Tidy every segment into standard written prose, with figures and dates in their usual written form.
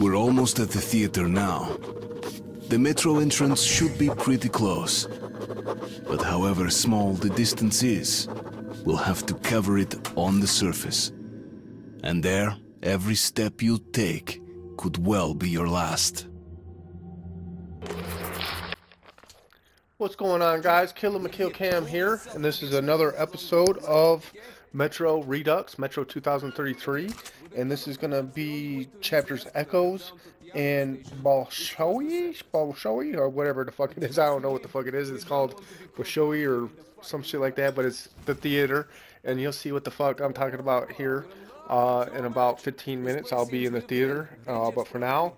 We're almost at the theater now. The metro entrance should be pretty close. But however small the distance is, we'll have to cover it on the surface. And there, every step you take could well be your last. What's going on, guys? Cam here, and this is another episode of Metro Redux, Metro 2033, and this is going to be chapters Echoes and Bolshoi, or whatever the fuck it is. I don't know what the fuck it is. It's called Bolshoi or some shit like that, but it's the theater, and you'll see what the fuck I'm talking about here. In about 15 minutes, I'll be in the theater, but for now,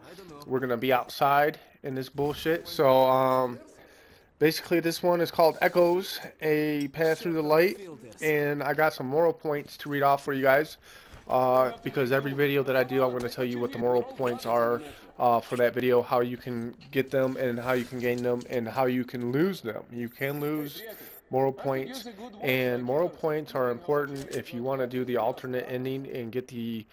we're going to be outside in this bullshit, so, basically, this one is called Echoes, a path through the light, and I got some moral points to read off for you guys, because every video that I do, I'm going to tell you what the moral points are for that video, how you can get them, and how you can gain them, and how you can lose them. You can lose moral points, and moral points are important if you want to do the alternate ending and get the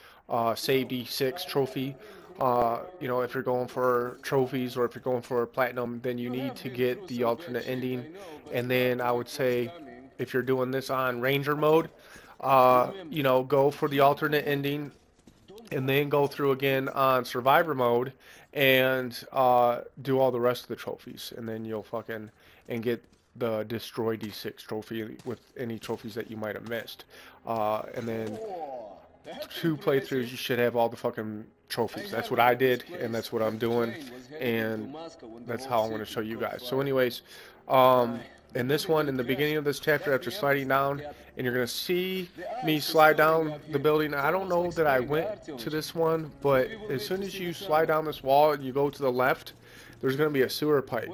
Save D6 trophy. You know, if you're going for trophies or if you're going for platinum, then you need to get the alternate ending. And then I would say, if you're doing this on Ranger mode, you know, go for the alternate ending and then go through again on Survivor mode and do all the rest of the trophies. And then you'll fucking and get the Destroy D6 trophy with any trophies that you might have missed. And then 2 playthroughs, you should have all the fucking trophies. That's what I did, and that's what I'm doing, and that's how I'm going to show you guys. So anyways, in this one, in the beginning of this chapter, after sliding down, and you're going to see me slide down the building. I don't know that I went to this one, but as soon as you slide down this wall and you go to the left, there's going to be a sewer pipe,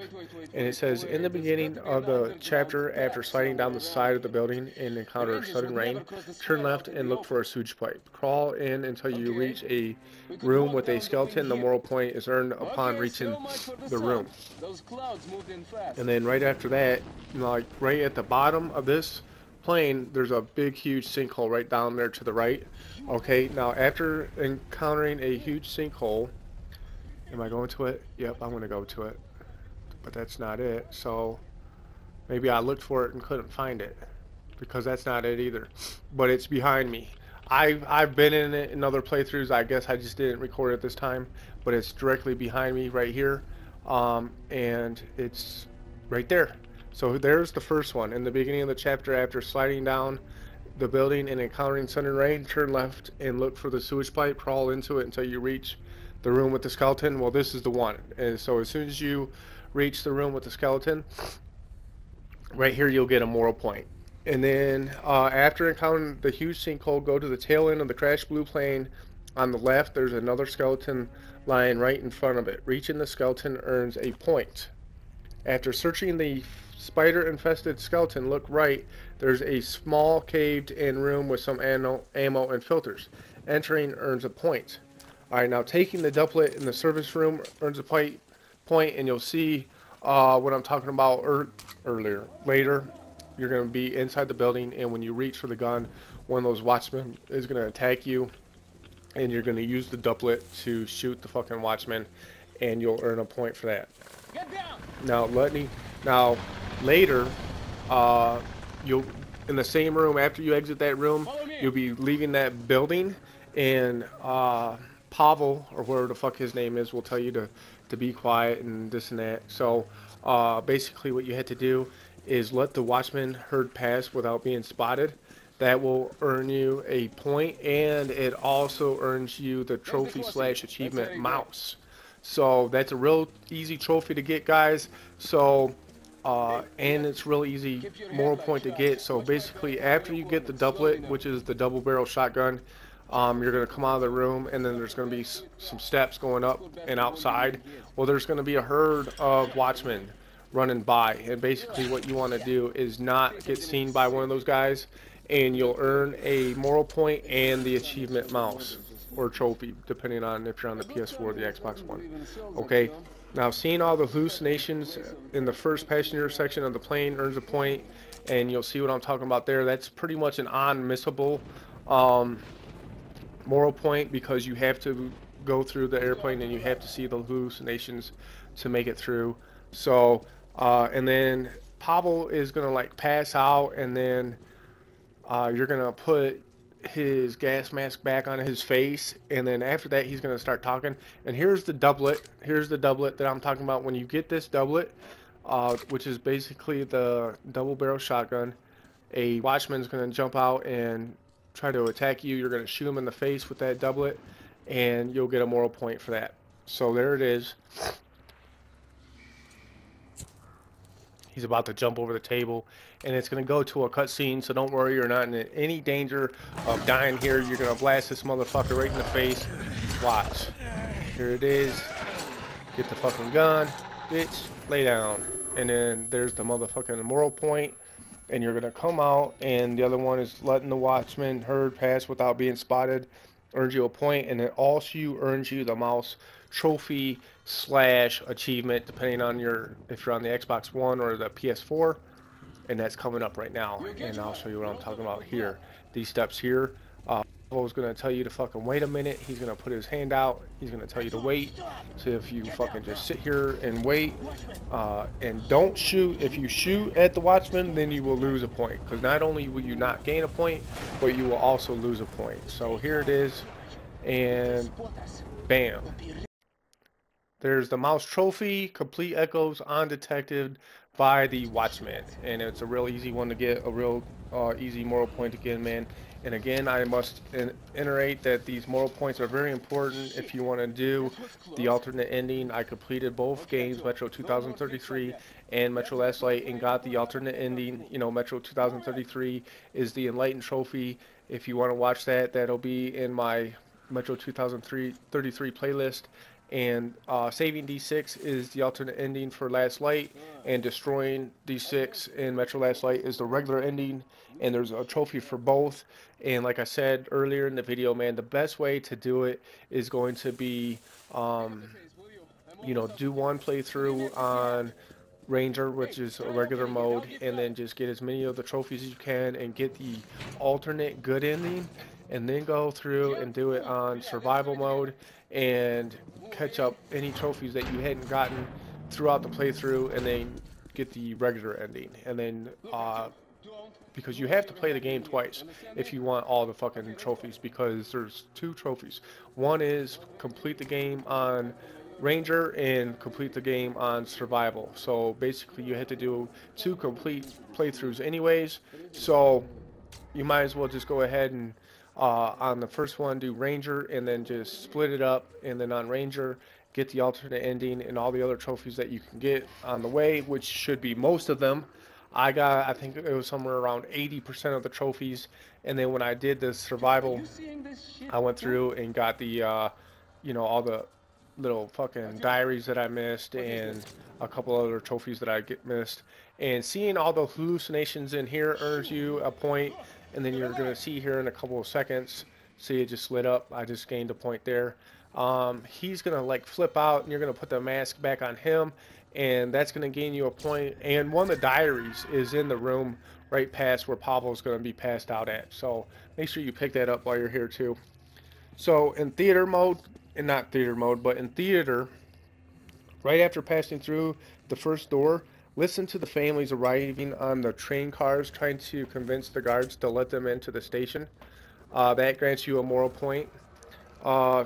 and it says, in the beginning of the chapter, after sliding down the side of the building and encounter sudden rain, turn left and look for a sewage pipe. Crawl in until you reach a room with a skeleton. The moral point is earned upon reaching the room. And then right after that, like right at the bottom of this plane, there's a big huge sinkhole right down there to the right. Okay, now after encountering a huge sinkhole, am I going to it? Yep, I'm going to go to it. But that's not it. So maybe I looked for it and couldn't find it, because that's not it either. But it's behind me. I've been in it in other playthroughs. I guess I just didn't record it this time. But it's directly behind me right here. And it's right there. So there's the first one. In the beginning of the chapter, after sliding down the building and encountering sudden rain, turn left and look for the sewage pipe. Crawl into it until you reach the room with the skeleton. Well, this is the one. And so as soon as you reach the room with the skeleton, right here, you'll get a moral point. And then after encountering the huge sinkhole, go to the tail end of the crashed blue plane. On the left, there's another skeleton lying right in front of it. Reaching the skeleton earns a point. After searching the spider-infested skeleton, look right. There's a small caved-in room with some ammo and filters. Entering earns a point. Alright, now taking the Duplet in the service room earns a point, and you'll see what I'm talking about later. You're going to be inside the building, and when you reach for the gun, one of those Watchmen is going to attack you, and you're going to use the Duplet to shoot the fucking Watchman, and you'll earn a point for that. Now later, you'll in the same room, after you exit that room, you'll be leaving that building, and Pavel, or whatever the fuck his name is, will tell you to be quiet and this and that. So basically what you had to do is let the Watchman herd pass without being spotted. That will earn you a point, and it also earns you the trophy / achievement mouse. So that's a real easy trophy to get, guys. So and it's real easy moral point to get. So basically, after you get the Duplet, which is the double barrel shotgun, you're going to come out of the room, and then there's going to be some steps going up and outside. Well, there's going to be a herd of Watchmen running by, and basically what you want to do is not get seen by one of those guys, and you'll earn a moral point and the achievement mouse or trophy, depending on if you're on the PS4 or the Xbox One. Okay, now seeing all the hallucinations in the first passenger section of the plane earns a point, and you'll see what I'm talking about there. That's pretty much an unmissable moral point, because you have to go through the airplane, and you have to see the hallucinations to make it through. So, and then Pablo is gonna like pass out, and then you're gonna put his gas mask back on his face, and then after that he's gonna start talking. And here's the doublet. Here's the doublet that I'm talking about. When you get this doublet, which is basically the double barrel shotgun, a Watchman's gonna jump out and try to attack you. You're gonna shoot him in the face with that doublet, and you'll get a moral point for that. So there it is. He's about to jump over the table, and it's going to go to a cutscene, so don't worry, you're not in any danger of dying here. You're going to blast this motherfucker right in the face. Watch. Here it is. Get the fucking gun. Bitch, lay down. And then there's the motherfucking moral point, and you're going to come out, and the other one is letting the Watchman herd pass without being spotted. Earns you a point, and then also earns you the mouse trophy / achievement, depending on if you're on the Xbox One or the PS4, and that's coming up right now. And I'll show you what I'm talking about here. These steps here. Pablo's gonna tell you to fucking wait a minute. He's gonna put his hand out. He's gonna tell you to wait. So if you fucking just sit here and wait, and don't shoot. If you shoot at the Watchman, then you will lose a point. Because not only will you not gain a point, but you will also lose a point. So here it is, and bam. There's the mouse trophy, complete echoes undetected by the Watchman, and it's a real easy one to get, a real easy moral point to get, man. And again, I must iterate that these moral points are very important if you want to do the alternate ending. I completed both games, Metro 2033 and Metro Last Light, and got the alternate ending. You know, Metro 2033 is the Enlightened trophy. If you want to watch that, that'll be in my Metro 2033 playlist. And saving D6 is the alternate ending for Last Light, and destroying D6 in Metro Last Light is the regular ending, and there's a trophy for both. And like I said earlier in the video, man, the best way to do it is going to be, you know, do one playthrough on Ranger, which is a regular mode, and then just get as many of the trophies as you can and get the alternate good ending, and then go through and do it on survival mode and catch up any trophies that you hadn't gotten throughout the playthrough, and then get the regular ending. And then because you have to play the game twice if you want all the fucking trophies, because there's 2 trophies. One is complete the game on Ranger and complete the game on survival. So basically you have to do 2 complete playthroughs anyways, so you might as well just go ahead and on the first one do Ranger, and then just split it up, and then on Ranger get the alternate ending and all the other trophies that you can get on the way, which should be most of them. I think it was somewhere around 80% of the trophies. And then when I did the survival, I went through and got the you know, all the little fucking diaries that I missed, and a couple other trophies that I missed. And seeing all the hallucinations in here earns you a point. And then you're going to see here in a couple of seconds, see it just lit up. I just gained a point there. He's going to like flip out, and you're going to put the mask back on him, and that's going to gain you a point. And one of the diaries is in the room right past where Pablo's going to be passed out at. So make sure you pick that up while you're here too. So in theater mode, and not theater mode, but in theater, right after passing through the first door, listen to the families arriving on the train cars, trying to convince the guards to let them into the station. That grants you a moral point.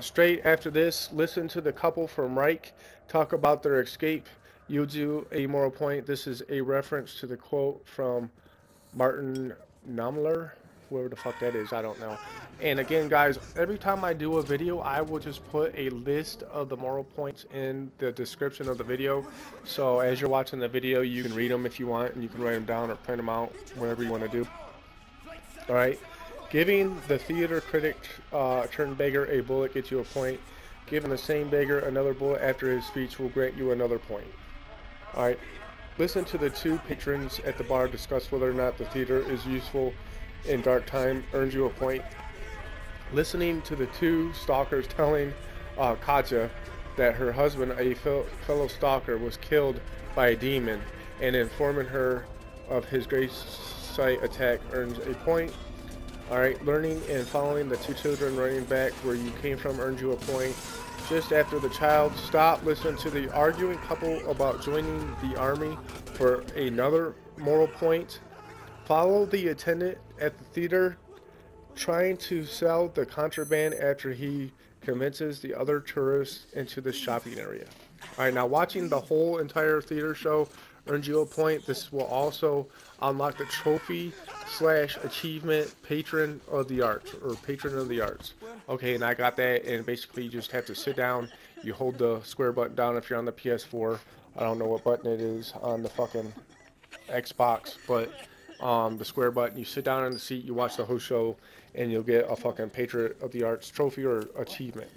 Straight after this, listen to the couple from Reich talk about their escape. You'll do a moral point. This is a reference to the quote from Martin Niemöller, whoever the fuck that is, I don't know. And again, guys, every time I do a video, I will just put a list of the moral points in the description of the video. So as you're watching the video, you can read them if you want, and you can write them down or print them out, whatever you want to do. Alright, giving the theater critic turned beggar a bullet gets you a point. Giving the same beggar another bullet after his speech will grant you another point. Alright, listen to the 2 patrons at the bar discuss whether or not the theater is useful in dark time, earns you a point. Listening to the 2 stalkers telling Katja that her husband, a fellow stalker, was killed by a demon, and informing her of his grace site attack earns a point. Alright, learning and following the 2 children running back where you came from earns you a point. just after the child stopped listening to the arguing couple about joining the army for another moral point. Follow the attendant at the theater trying to sell the contraband after he convinces the other tourists into the shopping area. Alright, now watching the whole entire theater show earns you a point. This will also unlock the trophy / achievement patron of the arts, or patron of the arts. Okay, and I got that, and basically you just have to sit down, you hold the square button down if you're on the PS4. I don't know what button it is on the fucking Xbox, but the square button, you sit down in the seat, you watch the whole show, and you'll get a fucking patron of the arts trophy or achievement.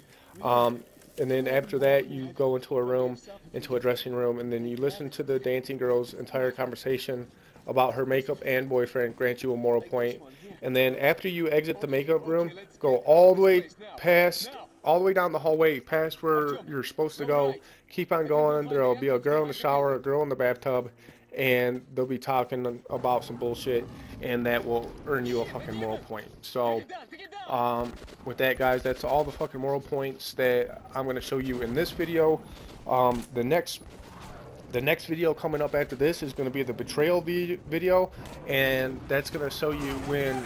And then after that, you go into a room, into a dressing room, and then you listen to the dancing girl's entire conversation about her makeup and boyfriend, grant you a moral point. And then after you exit the makeup room, go all the way down the hallway, past where you're supposed to go. Keep on going. There'll be a girl in the shower, a girl in the bathtub, and they'll be talking about some bullshit, and that will earn you a fucking moral point. So, with that, guys, that's all the fucking moral points that I'm going to show you in this video. The next video coming up after this is going to be the betrayal video, and that's going to show you when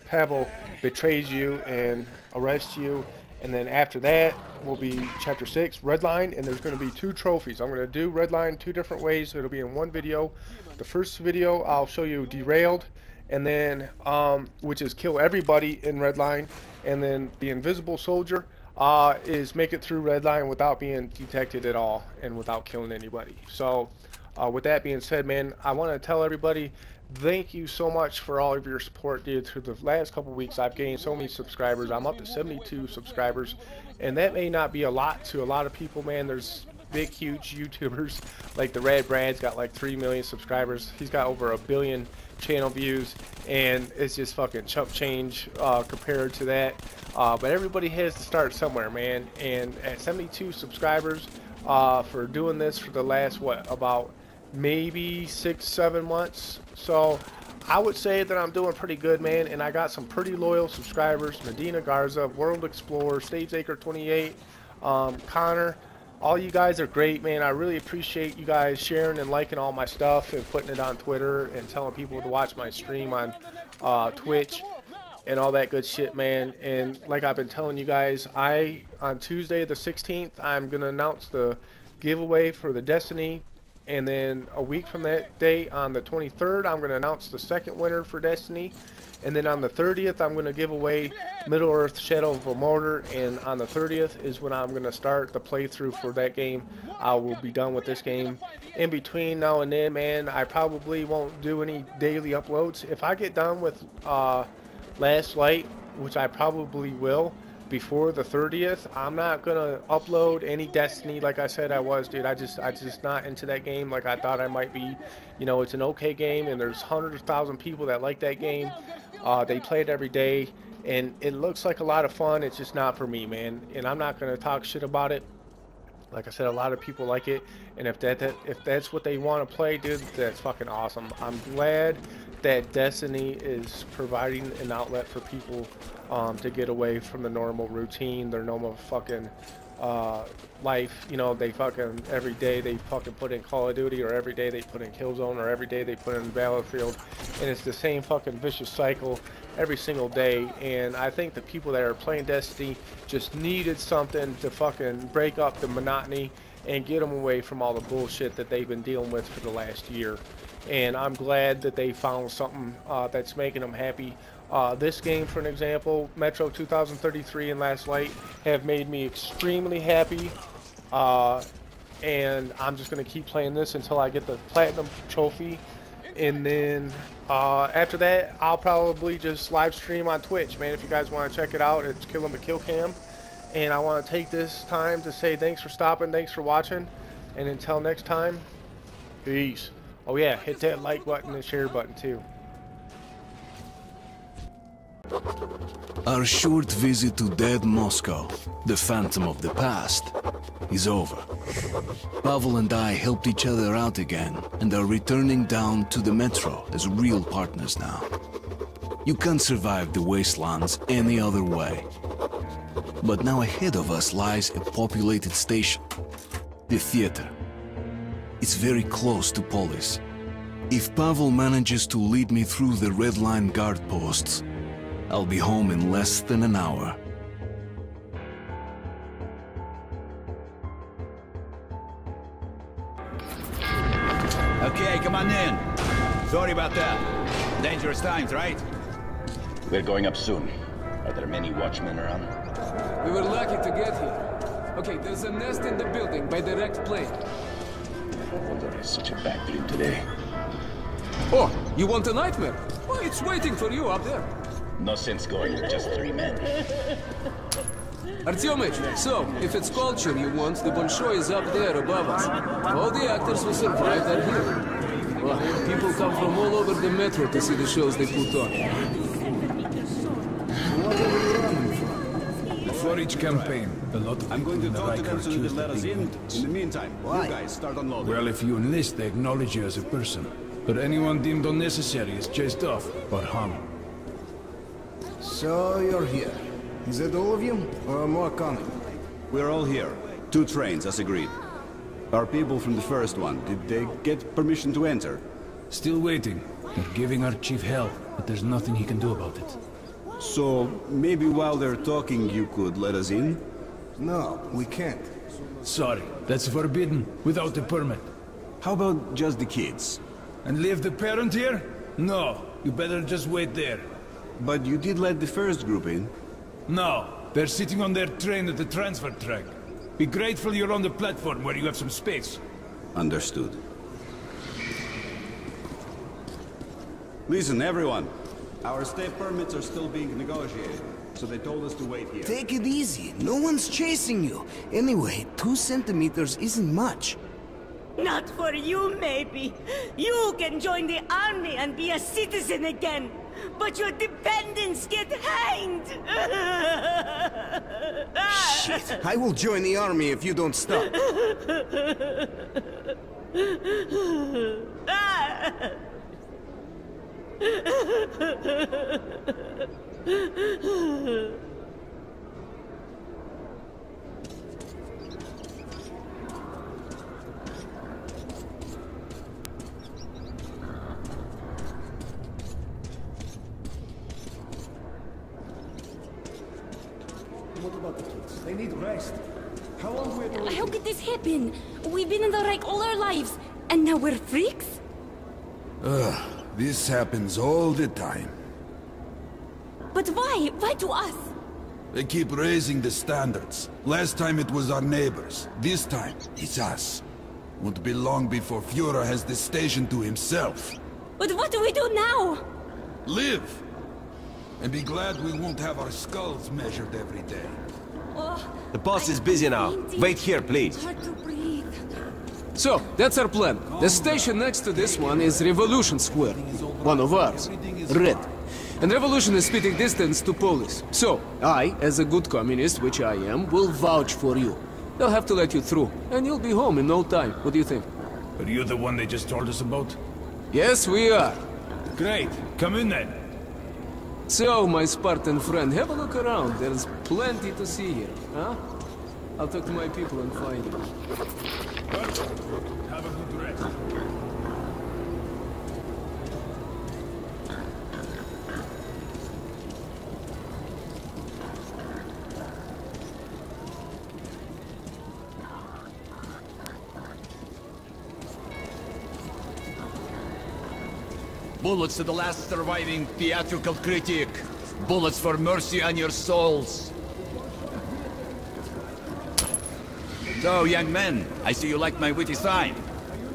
Pavel betrays you and arrests you. And then after that will be chapter 6, Redline, and there's going to be 2 trophies. I'm going to do Redline 2 different ways. It'll be in one video. The first video I'll show you Derailed, and then which is kill everybody in Redline, and then the Invisible Soldier is make it through Redline without being detected at all and without killing anybody. So with that being said, man, I want to tell everybody thank you so much for all of your support, dude. Through the last couple weeks, I've gained so many subscribers. I'm up to 72 subscribers, and that may not be a lot to a lot of people, man. There's big, huge YouTubers like the Rad Brad's got like 3 million subscribers. He's got over 1 billion channel views, and it's just fucking chump change compared to that. But everybody has to start somewhere, man. And at 72 subscribers, for doing this for the last, what, about maybe 6-7 months. So I would say that I'm doing pretty good, man, and I got some pretty loyal subscribers. Medina Garza, World Explorer, Stageacre 28, Connor. All you guys are great, man. I really appreciate you guys sharing and liking all my stuff and putting it on Twitter and telling people to watch my stream on Twitch and all that good shit, man. And like I've been telling you guys, on Tuesday the 16th, I'm gonna announce the giveaway for the Destiny. And then a week from that day, on the 23rd, I'm going to announce the second winner for Destiny. And then on the 30th, I'm going to give away Middle-earth: Shadow of a Mortar. And on the 30th is when I'm going to start the playthrough for that game. I will be done with this game. In between now and then, man, I probably won't do any daily uploads. If I get done with Last Light, which I probably will, before the 30th, I'm not gonna upload any Destiny like I said I was, dude. I just not into that game like I thought I might be. You know, it's an okay game, and there's hundreds of thousands of people that like that game. They play it every day, and it looks like a lot of fun. It's just not for me, man, and I'm not gonna talk shit about it. Like I said, a lot of people like it, and if that's what they want to play, dude, that's fucking awesome. I'm glad that Destiny is providing an outlet for people to get away from the normal routine, their normal fucking life. You know, they fucking every day they fucking put in Call of Duty, or every day they put in Killzone, or every day they put in Battlefield, and it's the same fucking vicious cycle every single day. And I think the people that are playing Destiny just needed something to fucking break up the monotony and get them away from all the bullshit that they've been dealing with for the last year. And I'm glad that they found something that's making them happy. This game, for an example, Metro 2033 and Last Light have made me extremely happy. And I'm just going to keep playing this until I get the Platinum Trophy. And then after that, I'll probably just live stream on Twitch, man. If you guys want to check it out, it's Kill 'em a Kill Cam. And I want to take this time to say thanks for stopping, thanks for watching. And until next time, peace. Oh yeah, hit that like button and share button too. Our short visit to dead Moscow, the phantom of the past, is over. Pavel and I helped each other out again and are returning down to the metro as real partners now. You can't survive the wastelands any other way. But now ahead of us lies a populated station, the theater. It's very close to Polis. If Pavel manages to lead me through the Red Line guard posts, I'll be home in less than an hour. Okay, come on in. Sorry about that. Dangerous times, right? We're going up soon. Are there many watchmen around? We were lucky to get here. Okay, there's a nest in the building by direct plane. No wonder there's such a bad dream today. Oh, you want a nightmare? Well, it's waiting for you up there. No sense going with just 3 men. Artyomich, so, if it's culture you want, the Bolshoi is up there above us. All the actors who survived are here. Well, people come from all over the metro to see the shows they put on. Before each campaign, a lot of I'm people going to in the talk to Reich them are so they accused let of us being in. mutants. In the meantime, you guys start unloading. Well, if you enlist, they acknowledge you as a person. But anyone deemed unnecessary is chased off or hung. So you're here. Is that all of you? Or more coming? We're all here. 2 trains, as agreed. Our people from the first one, did they get permission to enter? Still waiting. They're giving our chief hell, but there's nothing he can do about it. So, maybe while they're talking you could let us in? No, we can't. Sorry, that's forbidden, without a permit. How about just the kids? And leave the parent here? No, you better just wait there. But you did let the first group in. No, they're sitting on their train at the transfer track. Be grateful you're on the platform where you have some space. Understood. Listen, everyone. Our stay permits are still being negotiated, so they told us to wait here. Take it easy. No one's chasing you. Anyway, 2 centimeters isn't much. Not for you, maybe. You can join the army and be a citizen again. But your dependents get hanged! Shit, I will join the army if you don't stop. What about the kids? They need rest. How long were they? How could this happen? We've been in the Reich all our lives, and now we're freaks? This happens all the time. But why? Why to us? They keep raising the standards. Last time it was our neighbors. This time, it's us. Won't be long before Führer has the station to himself. But what do we do now? Live! And be glad we won't have our skulls measured every day. Oh, The boss is busy now. Wait here, please. hard to breathe. So, that's our plan. The station next to this one is Revolution Square. One of ours. Red. And Revolution is spitting distance to Polis. So, I, as a good communist, which I am, will vouch for you. They'll have to let you through, and you'll be home in no time. What do you think? Are you the one they just told us about? Yes, we are. Great, come in then. So, my Spartan friend, have a look around. There's plenty to see here, huh? I'll talk to my people and find you. Have a good rest. Bullets to the last surviving theatrical critic. Bullets for mercy on your souls. So, young men, I see you like my witty sign.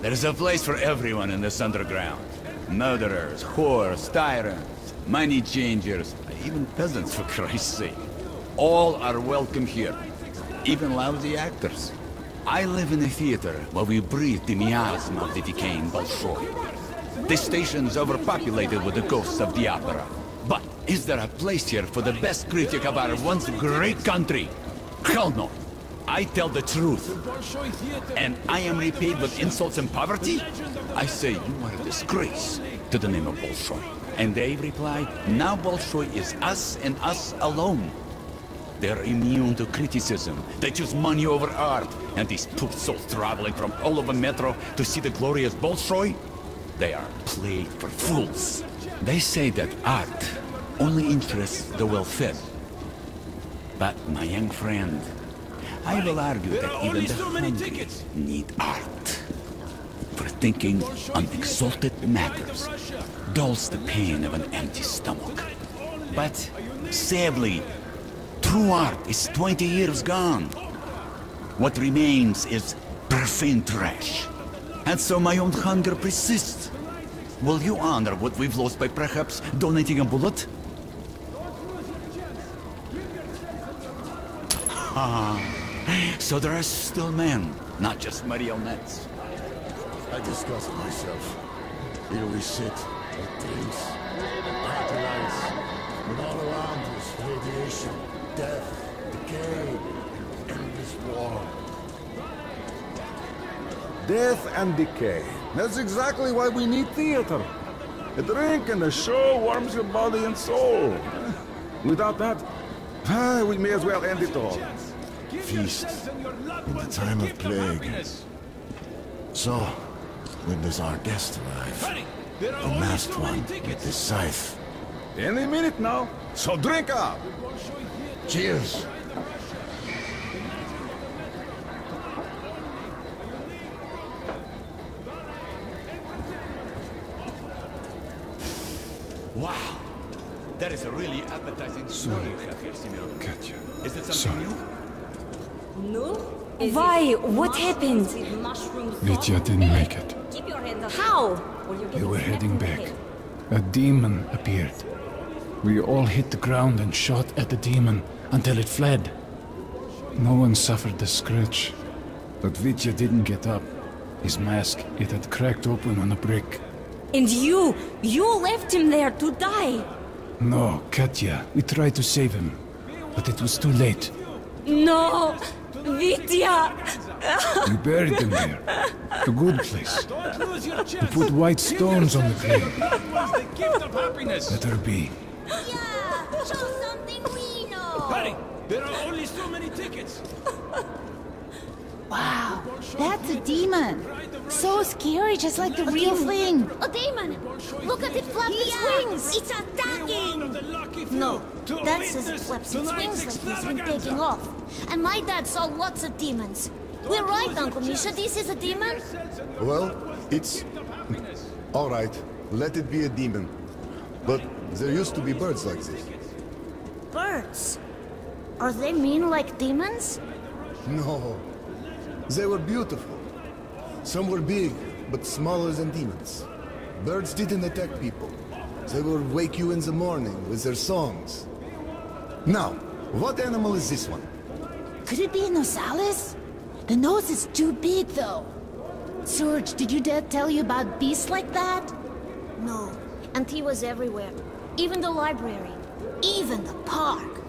There's a place for everyone in this underground. Murderers, whores, tyrants, money changers, even peasants, for Christ's sake. All are welcome here. Even lousy actors. I live in a theater where we breathe the miasma of the decaying Bolshoi. This station's overpopulated with the ghosts of the opera. But is there a place here for the best critic of our once great country? Hell no. I tell the truth. And I am repaid with insults and poverty? I say you are a disgrace to the name of Bolshoi. And they reply, now Bolshoi is us and us alone. They're immune to criticism. They choose money over art. And these poor souls traveling from all over Metro to see the glorious Bolshoi, they are played for fools. They say that art only interests the well-fed. But, my young friend, I will argue that even the hungry need art. For thinking on exalted matters dulls the pain of an empty stomach. But, sadly, true art is 20 years gone. What remains is profane trash. And so my own hunger persists. Will you honor what we've lost by perhaps donating a bullet? Ah, so there are still men, not just marionettes. I disgust myself. Here we sit, at drinks, patronize, and all around us, radiation, death, decay, endless war. Death and decay. That's exactly why we need theater. A drink and a show warms your body and soul. Without that, we may as well end it all. Feast in the time of plague. So, when does our guest arrive? The masked one with the scythe. Any minute now, so drink up! Cheers! Wow! That is a really appetizing story you have here, Simeon. Katya. Is it something new? No? Why? What happened? Vitya didn't make it. How? We were heading back. A demon appeared. We all hit the ground and shot at the demon until it fled. No one suffered a scratch. But Vitya didn't get up. His mask, it had cracked open on a brick. And you left him there to die. No, Katya, we tried to save him. But it was too late. No, Vitya! We buried him there. A good place. We put white stones on the grave. Let her be. Yeah, show something we know. Hurry! There are only so many tickets. Wow, that's a demon. So scary, just like the real thing. A demon! Look at it flap its wings! It's attacking! No, Dad says it flaps its wings like he's been taking off. And my dad saw lots of demons. We're right, Uncle Misha, this is a demon? Well, it's... Alright, let it be a demon. But there used to be birds like this. Birds? Are they mean like demons? No. They were beautiful. Some were big, but smaller than demons. Birds didn't attack people. They would wake you in the morning with their songs. Now, what animal is this one? Could it be an osalis? The nose is too big, though. Serge, did your dad tell you about beasts like that? No, and he was everywhere. Even the library. Even the park.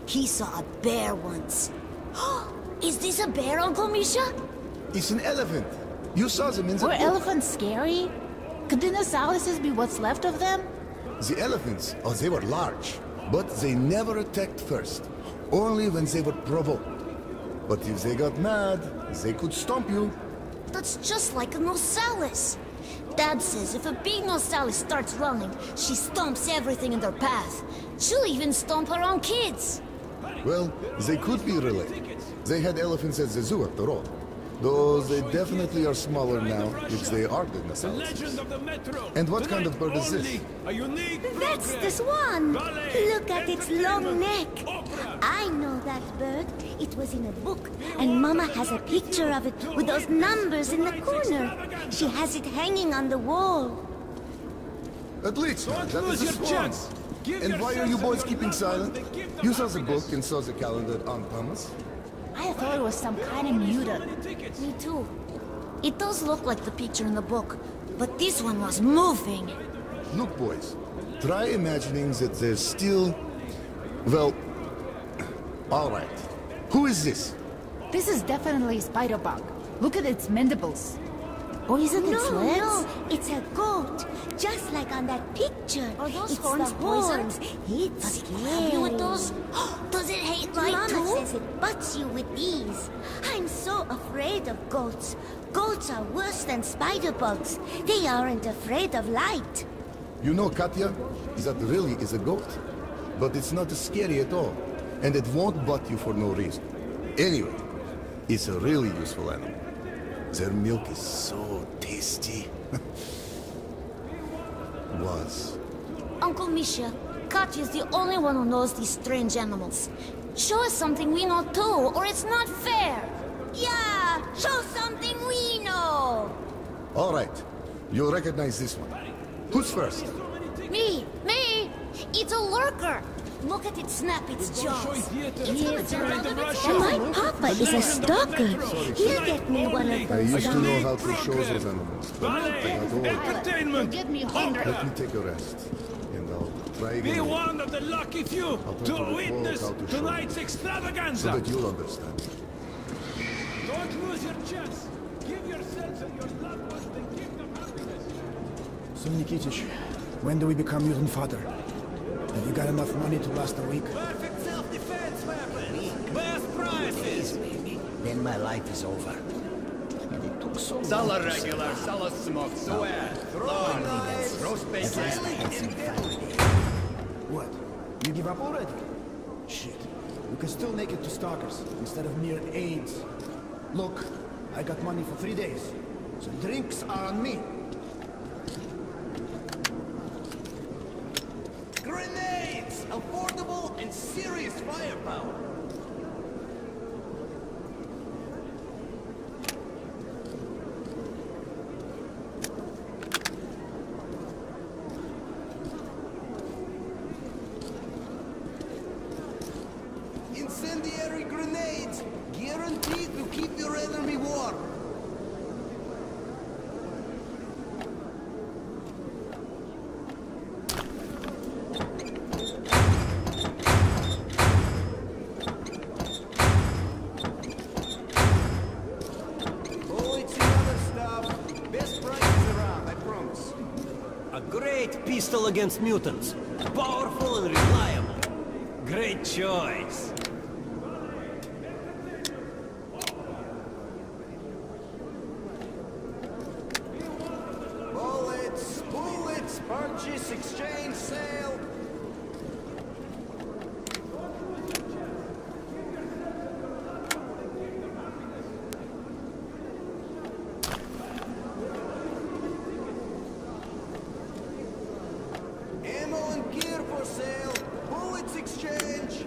He saw a bear once. Is this a bear, Uncle Misha? It's an elephant. You saw them in the Were book. elephants scary? Could dinosauruses be what's left of them? The elephants, oh, they were large. But they never attacked first. Only when they were provoked. But if they got mad, they could stomp you. That's just like a nosalis. Dad says if a big nosalis starts running, she stomps everything in their path. She'll even stomp her own kids. Well, they could be related. They had elephants at the zoo after all. Though they definitely are smaller now, if they are dinosaurs. And what kind of bird is this? That's the swan! Look at its long neck! I know that bird. It was in a book, and Mama has a picture of it with those numbers in the corner. She has it hanging on the wall. At least, that is a swan. And why are you boys keeping silent? You saw the book and saw the calendar on Thomas. I thought it was some kind of mutant. Me too. It does look like the picture in the book, but this one was moving. Look, boys. Try imagining that there's still... Well... Alright. Who is this? This is definitely a spider bug. Look at its mandibles. Or is it the No, sleds? no, it's a goat. Just like on that picture. Are those it's horns the horns. poisoned? It's Does it scary. help you with those? Does it hate light Mama too? says it butts you with these. I'm so afraid of goats. Goats are worse than spider bugs. They aren't afraid of light. You know, Katya, that really is a goat. But it's not scary at all. And it won't butt you for no reason. Anyway, it's a really useful animal. Their milk is so tasty. Was. Uncle Misha, Katya's the only one who knows these strange animals. Show us something we know too, or it's not fair. Yeah, show something we know. All right, you'll recognize this one. Who's first? Me! It's a lurker! Look at it snap its jaws. It's And my papa is a stalker. He'll get me one of I those. used to know how to show those animals. But I got old. Entertainment! Give me Let me take a rest. And I'll try again. Be one of the lucky few I'll turn to the witness cloak how to show tonight's it, extravaganza! so that you'll understand. Don't lose your chance! Give yourselves and your loved ones the gift of happiness! So, Nikitich, when do we become mutant fodder? Have you got enough money to last a week? Perfect self-defense weapon! Best prices! Then my life is over. And it took so long. Sell regular, sell a smoke, sweat, lard, roast bacon. What? You give up already? Shit. You can still make it to Stalkers instead of mere AIDS. Look, I got money for 3 days. So drinks are on me. Grenades! Affordable and serious firepower. Incendiary grenades! Guaranteed to keep your enemy warm! Oh, it's another stuff. Best prices around, I promise. A great pistol against mutants. Powerful and reliable. Great choice. Bullets, purchase, exchange, sale. Ammo and gear for sale. Bullets exchange.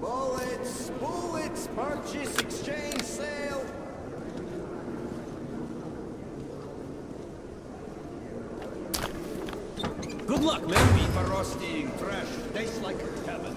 Bullets, purchase, exchange, sale. Good luck, man. Beef for roasting, fresh, tastes like heaven.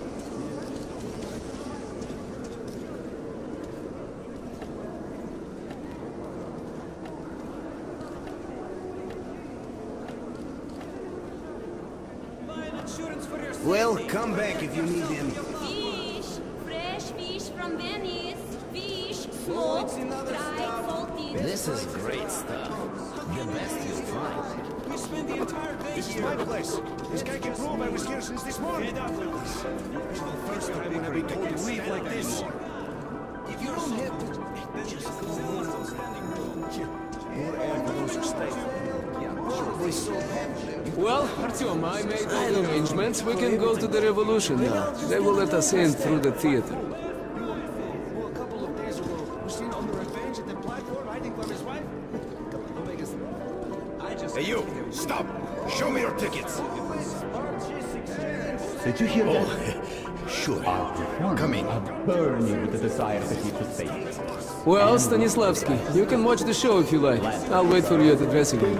Well, come back if you need him. Fish! Fresh fish from Venice! Fish, Oh, it's smoked, another dried, stuff. salted. This is great stuff. The best you'll find. We spend the entire day This is here. my place. This guy can prove I was here since this morning. Get up with us. It's the first time I've been told to leave like this. If you don't have to, just go home. More air for those who stay. We're so happy. Well, Artyom, I made all the arrangements. We can go to the Revolution now. They will let us in through the theater. A couple of days ago, was seen on the revenge at the platform hiding from his wife. Hey, you! Stop! Show me your tickets! Did you hear that? Sure. Coming. Burn you with the desire to keep the faith. Well, Stanislavski, you can watch the show if you like. I'll wait for you at the dressing room.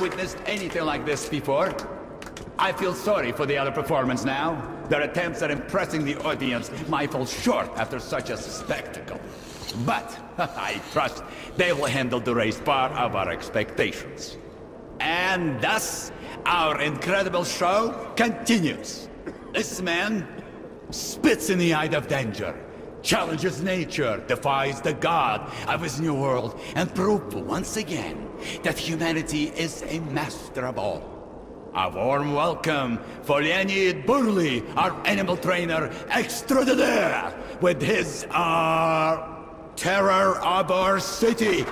witnessed anything like this before. I feel sorry for the other performers now. Their attempts at impressing the audience might fall short after such a spectacle. But I trust they will handle the raised bar of our expectations. And thus, our incredible show continues. This man spits in the eye of danger, challenges nature, defies the god of his new world, and proves once again that humanity is a master of all. A warm welcome for Leonid Burley, our animal trainer extraordinaire, with his, terror of our city.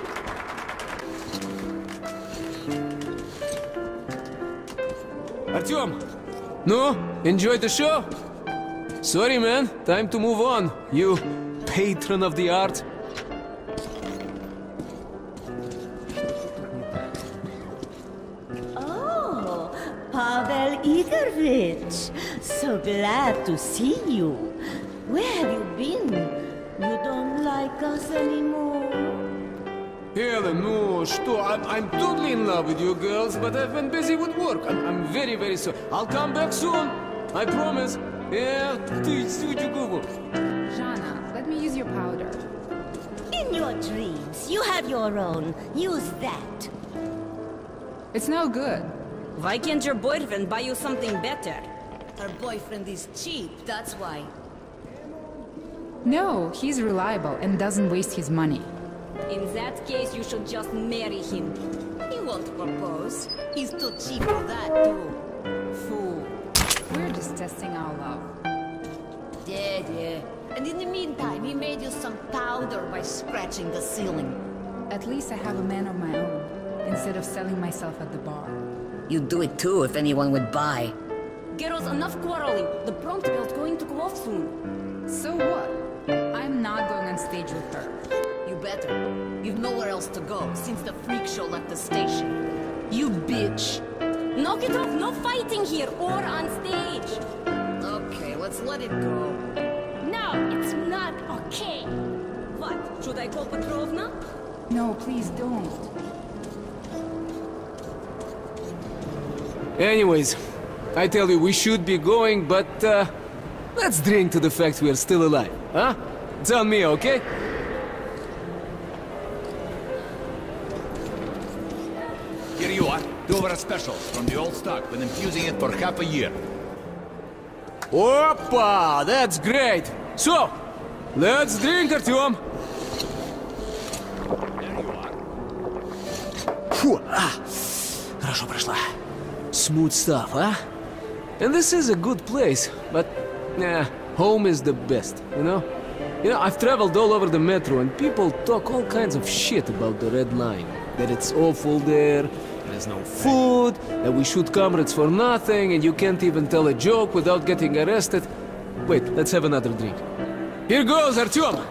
Artyom! No? Enjoyed the show? Sorry, man. Time to move on, you patron of the art. Oh, Pavel Igorovich. So glad to see you. Where have you been? You don't like us anymore? Helen, no, что? I'm totally in love with you girls, but I've been busy with work. I'm very, very sorry. I'll come back soon. I promise. Yeah, Jana, let me use your powder. In your dreams. You have your own. Use that. It's no good. Why can't your boyfriend buy you something better? Her boyfriend is cheap, that's why. No, he's reliable and doesn't waste his money. In that case, you should just marry him. He won't propose. He's too cheap for that, too. Fool. We're just testing our love. Yeah. And in the meantime, he made you some powder by scratching the ceiling. At least I have a man of my own, instead of selling myself at the bar. You'd do it too if anyone would buy. Girls, enough quarreling. The prompt bell's going to go off soon. So what? I'm not going on stage with her. You better. You've nowhere else to go since the freak show left the station. You bitch. Knock it off. No fighting here or on stage. Okay, let's let it go. No, it's not okay. What? Should I call Petrovna? No, please don't. Anyways, I tell you, we should be going, but let's drink to the fact we are still alive, huh? It's on me, okay? Here you are. Two of our specials from the old stock. Been infusing it for half a year. Опа! That's great! So, let's drink, Artyom! Фу, хорошо прошла. Smooth stuff, huh? And this is a good place, but home is the best, you know? You know, I've traveled all over the metro and people talk all kinds of shit about the Red Line. That it's awful there, there's no food, that we shoot comrades for nothing, and you can't even tell a joke without getting arrested. Wait, let's have another drink. Here goes, Artyom!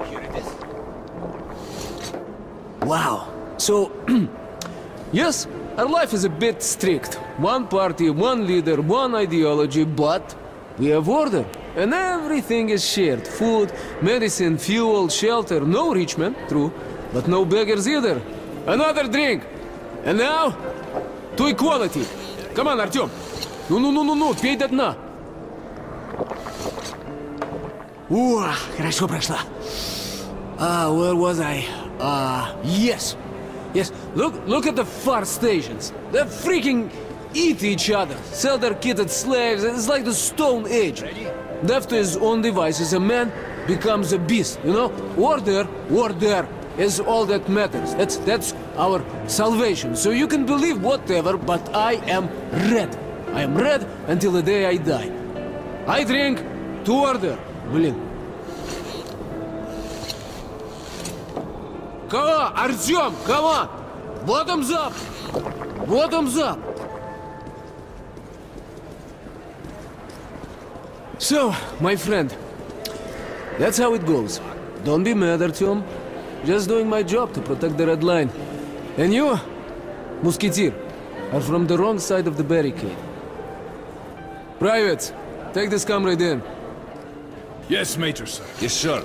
Here it is. Wow. So, yes, our life is a bit strict. One party, one leader, one ideology, but we have order. And everything is shared. Food, medicine, fuel, shelter. No rich men, true, but no beggars either. Another drink. And now, to equality. Come on, Artyom. Ну, пей до дна. Хорошо прошла. Where was I? Yes. Look at the far stations. They freaking eat each other, sell their kitted slaves. It's like the Stone Age. Left to his own devices, a man becomes a beast, you know? Order is all that matters. That's our salvation. So you can believe whatever, but I am red. I am red until the day I die. I drink to order. Блин. Come on, Artyom, come on! Bottoms up! Bottoms up! So, my friend, that's how it goes. Don't be mad, Artyom. Just doing my job to protect the Red Line. And you, Musketeer, are from the wrong side of the barricade. Privates, take this comrade in. Yes, Major, sir. Yes, sir.